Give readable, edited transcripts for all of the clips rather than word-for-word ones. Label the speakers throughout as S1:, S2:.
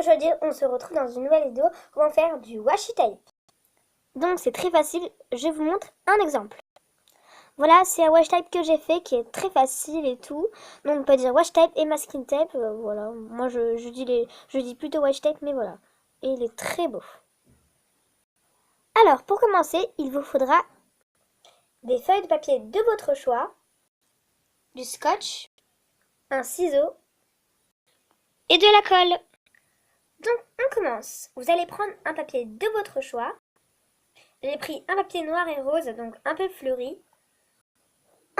S1: Aujourd'hui, on se retrouve dans une nouvelle vidéo où on va faire du washi tape. Donc c'est très facile, je vous montre un exemple. Voilà, c'est un washi tape que j'ai fait qui est très facile et tout. Donc on peut dire washi tape et masking tape, voilà. Moi je dis plutôt washi tape, mais voilà. Et il est très beau. Alors pour commencer, il vous faudra des feuilles de papier de votre choix, du scotch, un ciseau et de la colle. Donc on commence. Vous allez prendre un papier de votre choix. J'ai pris un papier noir et rose, donc un peu fleuri.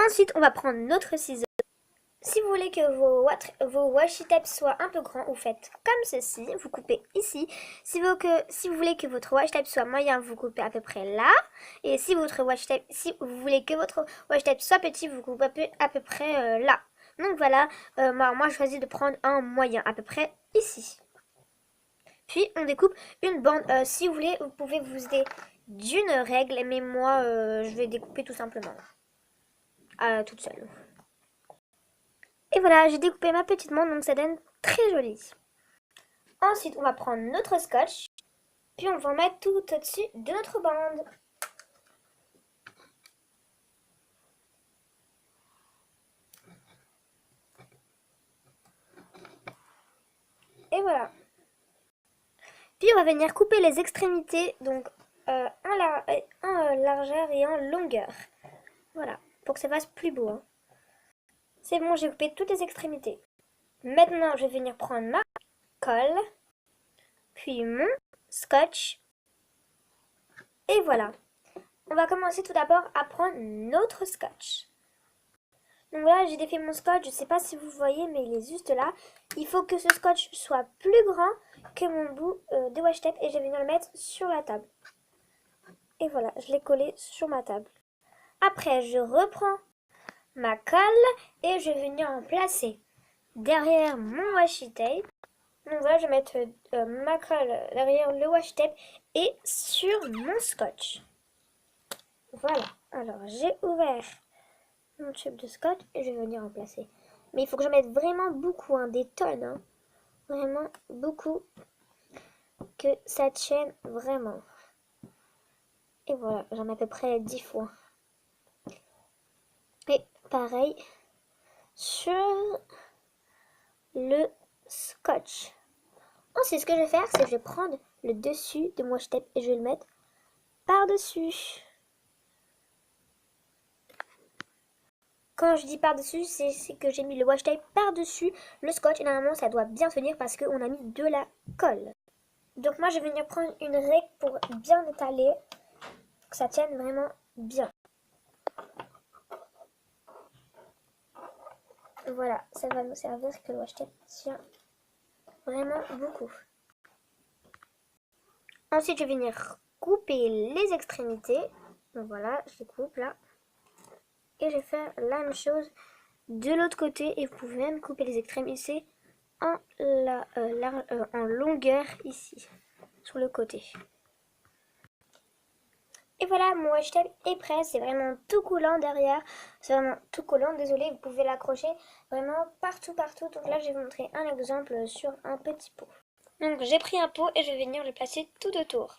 S1: Ensuite, on va prendre notre ciseau. Si vous voulez que vos washi tapes soient un peu grands, vous faites comme ceci. Vous coupez ici. Si vous voulez que votre washi tape soit moyen, vous coupez à peu près là. Et si vous voulez que votre washi tape soit petit, vous coupez à peu près là. Donc voilà, moi je choisis de prendre un moyen, à peu près ici. Puis on découpe une bande. Si vous voulez, vous pouvez vous aider d'une règle, mais moi je vais découper tout simplement toute seule. Et voilà, j'ai découpé ma petite bande, donc ça donne très joli. Ensuite, on va prendre notre scotch, puis on va en mettre tout au-dessus de notre bande. Et voilà. Puis on va venir couper les extrémités, donc en largeur et en longueur. Voilà, pour que ça fasse plus beau. Hein. C'est bon, j'ai coupé toutes les extrémités. Maintenant, je vais venir prendre ma colle, puis mon scotch. Et voilà. On va commencer tout d'abord à prendre notre scotch. Donc voilà, j'ai défait mon scotch. Je ne sais pas si vous voyez, mais il est juste là. Il faut que ce scotch soit plus grand que mon bout de washi tape et je vais venir le mettre sur la table. Et voilà, je l'ai collé sur ma table. Après, je reprends ma colle et je vais venir en placer derrière mon washi tape. Donc voilà, je vais mettre ma colle derrière le washi tape et sur mon scotch. Voilà, alors j'ai ouvert mon tube de scotch et je vais venir en placer. Mais il faut que j'en mette vraiment beaucoup, hein, des tonnes. Hein. Vraiment beaucoup. Que ça tienne vraiment. Et voilà, j'en ai à peu près 10 fois. Et pareil sur le scotch. Ensuite, ce que je vais faire, c'est que je vais prendre le dessus de mon washi tape et je vais le mettre par-dessus. Quand je dis par-dessus, c'est que j'ai mis le washi tape par-dessus le scotch. Et normalement, ça doit bien tenir parce qu'on a mis de la colle. Donc moi, je vais venir prendre une règle pour bien étaler, pour que ça tienne vraiment bien. Voilà, ça va nous servir que le washi tape tient vraiment beaucoup. Ensuite, je vais venir couper les extrémités. Donc voilà, je les coupe là. Et je vais faire la même chose de l'autre côté. Et vous pouvez même couper les extrémités en longueur ici, sur le côté. Et voilà, mon washi tape est prêt. C'est vraiment tout coulant derrière. C'est vraiment tout collant. Désolé, vous pouvez l'accrocher vraiment partout, partout. Donc là, je vais vous montrer un exemple sur un petit pot. Donc j'ai pris un pot et je vais venir le placer tout autour.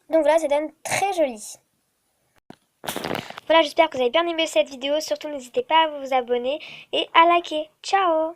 S1: Donc voilà, ça donne très joli. Voilà, j'espère que vous avez bien aimé cette vidéo. Surtout, n'hésitez pas à vous abonner et à liker. Ciao!